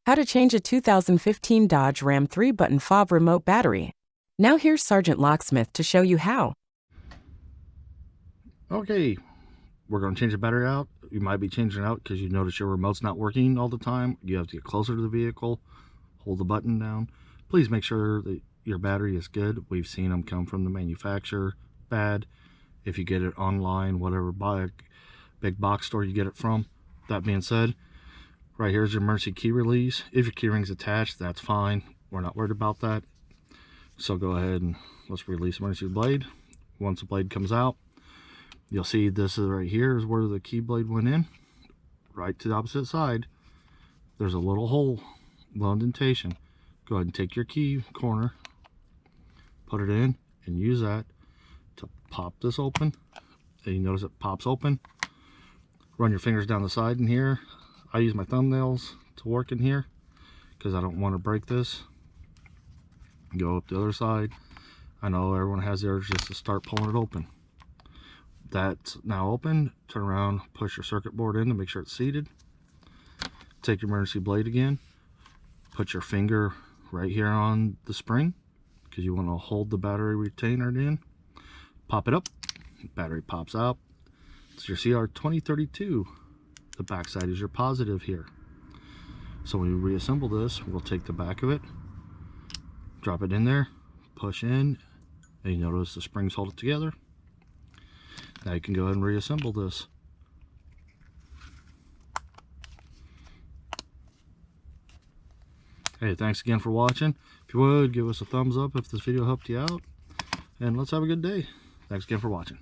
How to change a 2015 Dodge Ram 3-button fob remote battery. Now here's Sergeant Locksmith to show you how. Okay, we're going to change the battery out. You might be changing it out because you notice your remote's not working all the time. You have to get closer to the vehicle, hold the button down. Please make sure that your battery is good. We've seen them come from the manufacturer bad. If you get it online, whatever big box store you get it from. That being said, right here's your emergency key release. If your key ring's attached, that's fine. We're not worried about that. So go ahead and let's release emergency blade. Once the blade comes out, you'll see this is right here is where the key blade went in. Right to the opposite side, there's a little hole, little indentation. Go ahead and take your key corner, put it in, and use that to pop this open. And you notice it pops open. Run your fingers down the side in here. I use my thumbnails to work in here because I don't want to break this. Go up the other side. I know everyone has theirs just to start pulling it open. That's now open. Turn around, push your circuit board in to make sure it's seated. Take your emergency blade again. Put your finger right here on the spring because you want to hold the battery retainer in. Pop it up. Battery pops out. It's your CR2032. The back side is your positive here. So when you reassemble this, we'll take the back of it, drop it in there, push in, and you notice the springs hold it together. Now you can go ahead and reassemble this. Hey, thanks again for watching. If you would, give us a thumbs up if this video helped you out. And let's have a good day. Thanks again for watching.